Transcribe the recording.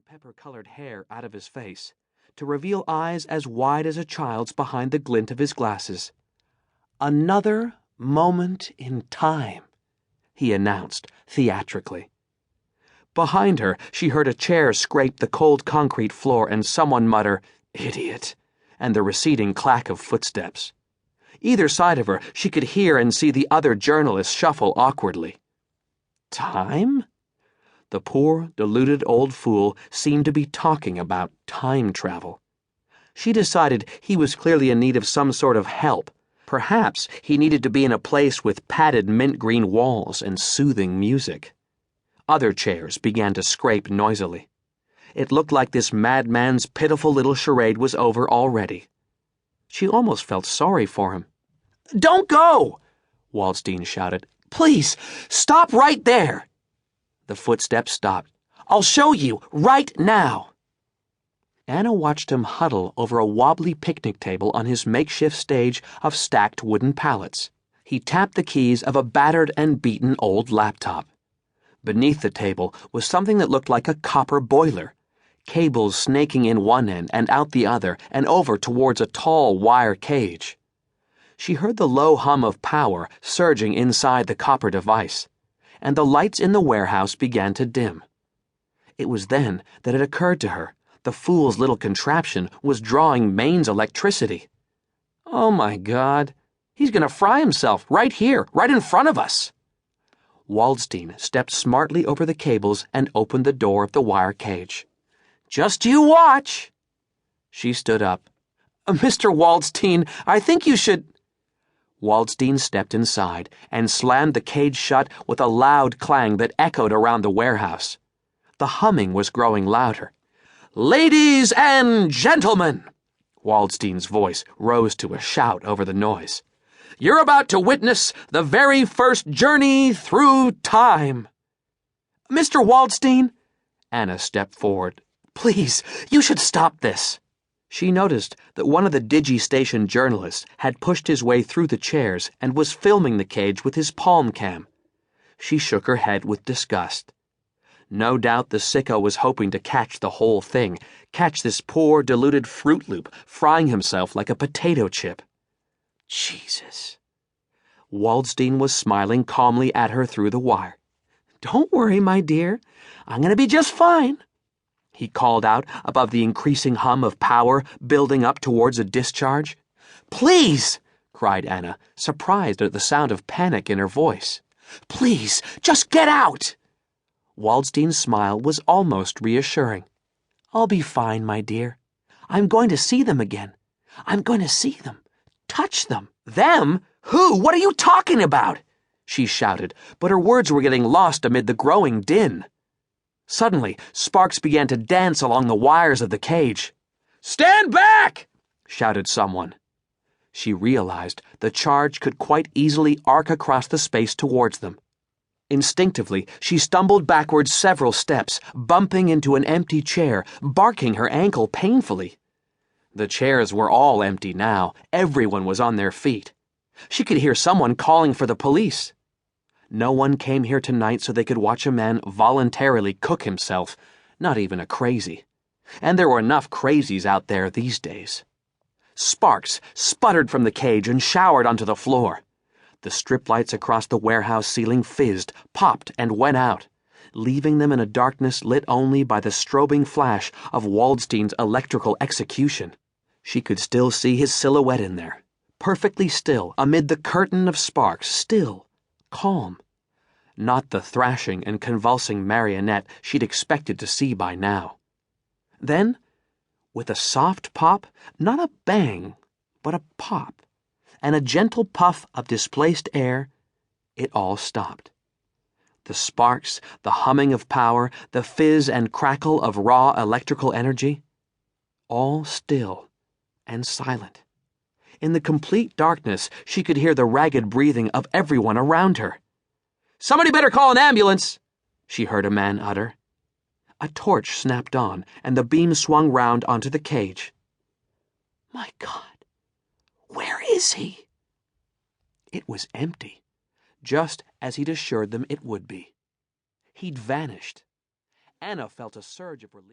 pepper-colored hair out of his face, to reveal eyes as wide as a child's behind the glint of his glasses. "Another moment in time," he announced theatrically. Behind her, she heard a chair scrape the cold concrete floor and someone mutter, "Idiot," and the receding clack of footsteps. Either side of her, she could hear and see the other journalists shuffle awkwardly. Time? The poor, deluded old fool seemed to be talking about time travel. She decided he was clearly in need of some sort of help. Perhaps he needed to be in a place with padded mint-green walls and soothing music. Other chairs began to scrape noisily. It looked like this madman's pitiful little charade was over already. She almost felt sorry for him. "Don't go!" Waldstein shouted. "Please, stop right there!" The footsteps stopped. "I'll show you, right now!" Anna watched him huddle over a wobbly picnic table on his makeshift stage of stacked wooden pallets. He tapped the keys of a battered and beaten old laptop. Beneath the table was something that looked like a copper boiler, cables snaking in one end and out the other and over towards a tall wire cage. She heard the low hum of power surging inside the copper device, and the lights in the warehouse began to dim. It was then that it occurred to her the fool's little contraption was drawing mains electricity. Oh my God, he's going to fry himself right here, right in front of us. Waldstein stepped smartly over the cables and opened the door of the wire cage. "Just you watch." She stood up. "Mr. Waldstein, I think you should—" Waldstein stepped inside and slammed the cage shut with a loud clang that echoed around the warehouse. The humming was growing louder. "Ladies and gentlemen," Waldstein's voice rose to a shout over the noise, "you're about to witness the very first journey through time." "Mr. Waldstein," Anna stepped forward. "Please, you should stop this." She noticed that one of the Digi-Station journalists had pushed his way through the chairs and was filming the cage with his palm cam. She shook her head with disgust. No doubt the sicko was hoping to catch the whole thing, catch this poor, deluded Fruit Loop frying himself like a potato chip. Jesus. Waldstein was smiling calmly at her through the wire. "Don't worry, my dear. I'm going to be just fine," he called out above the increasing hum of power building up towards a discharge. "Please!" cried Anna, surprised at the sound of panic in her voice. "Please, just get out!" Waldstein's smile was almost reassuring. "I'll be fine, my dear. I'm going to see them again. I'm going to see them. Touch them." "Them? Who? What are you talking about?" she shouted, but her words were getting lost amid the growing din. Suddenly, sparks began to dance along the wires of the cage. "Stand back!" shouted someone. She realized the charge could quite easily arc across the space towards them. Instinctively, she stumbled backwards several steps, bumping into an empty chair, barking her ankle painfully. The chairs were all empty now. Everyone was on their feet. She could hear someone calling for the police. No one came here tonight so they could watch a man voluntarily cook himself, not even a crazy. And there were enough crazies out there these days. Sparks sputtered from the cage and showered onto the floor. The strip lights across the warehouse ceiling fizzed, popped, and went out, leaving them in a darkness lit only by the strobing flash of Waldstein's electrical execution. She could still see his silhouette in there, perfectly still amid the curtain of sparks, still, calm. Not the thrashing and convulsing marionette she'd expected to see by now. Then, with a soft pop, not a bang, but a pop, and a gentle puff of displaced air, it all stopped. The sparks, the humming of power, the fizz and crackle of raw electrical energy, all still and silent. In the complete darkness, she could hear the ragged breathing of everyone around her. "Somebody better call an ambulance," she heard a man utter. A torch snapped on, and the beam swung round onto the cage. My God, where is he? It was empty, just as he'd assured them it would be. He'd vanished. Anna felt a surge of relief.